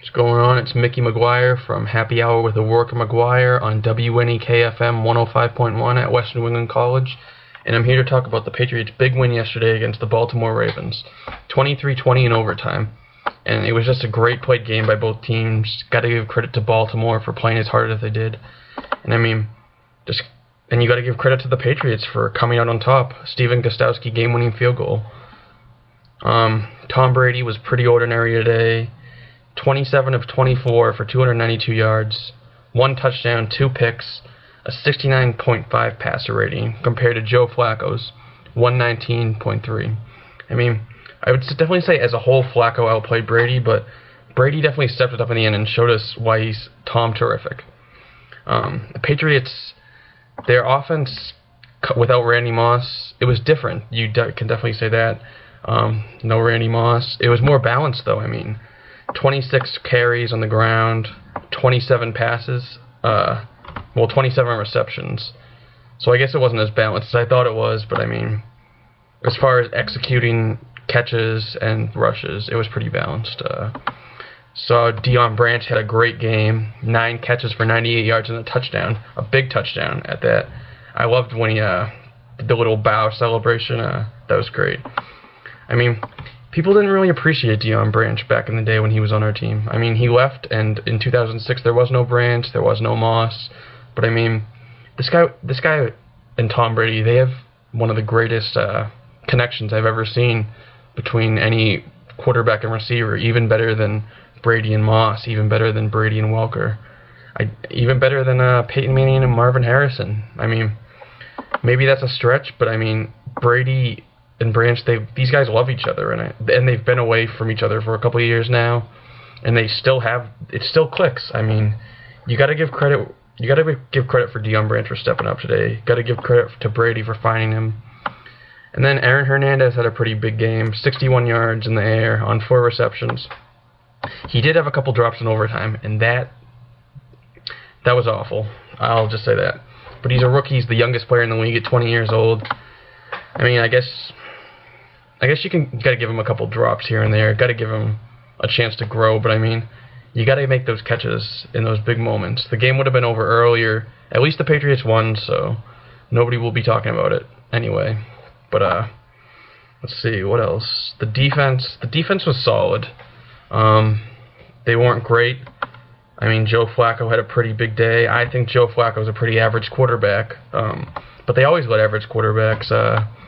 What's going on? It's Mickey McGuire from Happy Hour with O'Rourke and McGuire on WNEK-FM 105.1 at Western New England College, and I'm here to talk about the Patriots' big win yesterday against the Baltimore Ravens, 23-20 in overtime, and it was just a great played game by both teams. Got to give credit to Baltimore for playing as hard as they did, and you got to give credit to the Patriots for coming out on top. Stephen Gostkowski game-winning field goal. Tom Brady was pretty ordinary today. 27 of 24 for 292 yards, 1 touchdown, 2 picks, a 69.5 passer rating compared to Joe Flacco's 119.3. I would definitely say as a whole Flacco outplayed Brady, but Brady definitely stepped it up in the end and showed us why he's Tom terrific. The Patriots, their offense without Randy Moss, it was different. You can definitely say that. No Randy Moss. It was more balanced though. 26 carries on the ground, 27 passes, 27 receptions. So I guess it wasn't as balanced as I thought it was, but as far as executing catches and rushes, it was pretty balanced. So Deion Branch had a great game, 9 catches for 98 yards and a touchdown, a big touchdown at that. I loved when he did the little bow celebration. That was great. People didn't really appreciate Deion Branch back in the day when he was on our team. He left, and in 2006 there was no Branch, there was no Moss. But this guy and Tom Brady, they have one of the greatest connections I've ever seen between any quarterback and receiver. Even better than Brady and Moss, even better than Brady and Welker, even better than Peyton Manning and Marvin Harrison. Maybe that's a stretch, but Brady and Branch, these guys love each other, and they've been away from each other for a couple of years now, and it still clicks. You got to give credit. You got to give credit for Deion Branch for stepping up today. Got to give credit to Brady for finding him. And then Aaron Hernandez had a pretty big game, 61 yards in the air on 4 receptions. He did have a couple drops in overtime, and that was awful. I'll just say that. But he's a rookie. He's the youngest player in the league at 20 years old. I guess you got to give him a couple drops here and there. Got to give him a chance to grow. But you got to make those catches in those big moments. The game would have been over earlier. At least the Patriots won, so nobody will be talking about it anyway. But let's see what else. The defense was solid. They weren't great. Joe Flacco had a pretty big day. I think Joe Flacco's a pretty average quarterback. But they always let average quarterbacks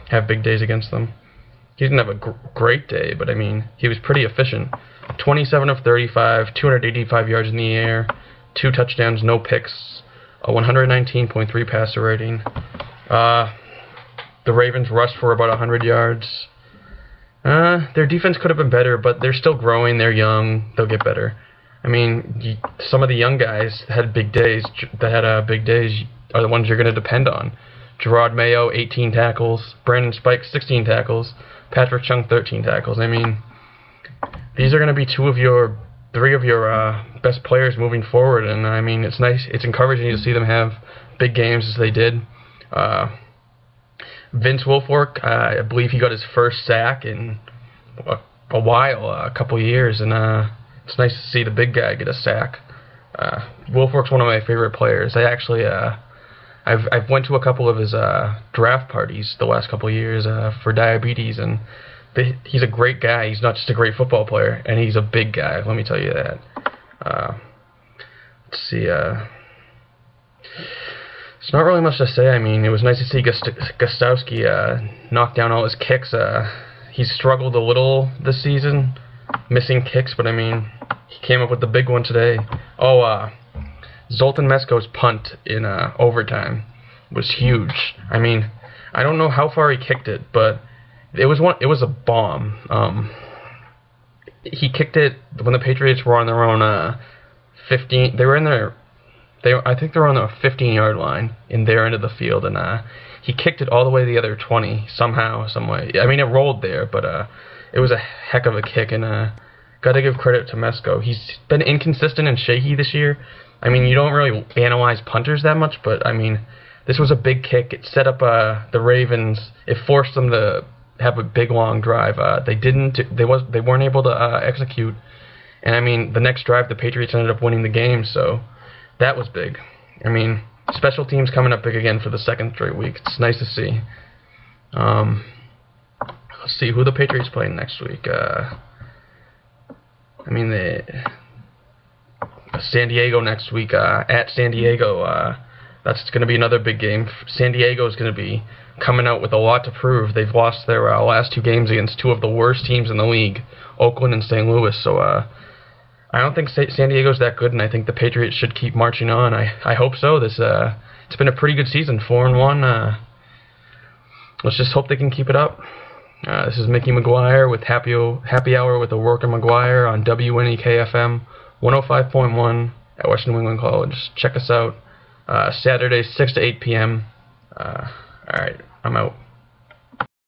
have big days against them. He didn't have a great day, but he was pretty efficient. 27 of 35, 285 yards in the air, 2 touchdowns, no picks, a 119.3 passer rating. The Ravens rushed for about 100 yards. Their defense could have been better, but they're still growing. They're young. They'll get better. Some of the young guys that had big days are the ones you're going to depend on. Gerard Mayo, 18 tackles. Brandon Spike, 16 tackles. Patrick Chung, 13 tackles. These are going to be 3 of your best players moving forward, and it's nice. It's encouraging to see them have big games as they did. Vince Wilfork, I believe he got his first sack in a while, a couple of years, and it's nice to see the big guy get a sack. Wilfork's one of my favorite players. I've went to a couple of his draft parties the last couple of years for diabetes, and he's a great guy. He's not just a great football player, and he's a big guy. Let me tell you that. Let's see. It's not really much to say. It was nice to see Gostkowski knock down all his kicks. He's struggled a little this season, missing kicks, but he came up with the big one today. Zoltan Mesko's punt in overtime was huge. I don't know how far he kicked it, but it was a bomb. He kicked it when the Patriots were on their own 15. They were in their. I think they were on the 15-yard line in their end of the field, and he kicked it all the way to the other 20 somehow, some way. It rolled there, but it was a heck of a kick, and got to give credit to Mesko. He's been inconsistent and shaky this year. You don't really analyze punters that much, but this was a big kick. It set up the Ravens. It forced them to have a big long drive. They weren't able to execute, And I mean, the next drive, the Patriots ended up winning the game, so that was big. I mean, special teams coming up big again for the second straight week. It's nice to see. Let's see who the Patriots play next week. San Diego next week at San Diego. That's going to be another big game. San Diego is going to be coming out with a lot to prove. They've lost their last 2 games against 2 of the worst teams in the league, Oakland and St. Louis. So I don't think San Diego's that good, and I think the Patriots should keep marching on. I hope so. It's been a pretty good season, 4-1. Let's just hope they can keep it up. This is Mickey McGuire with Happy Hour with O'Rourke and McGuire on WNEK-FM 105.1 at Western New England College. Check us out Saturdays 6 to 8 p.m. All right, I'm out.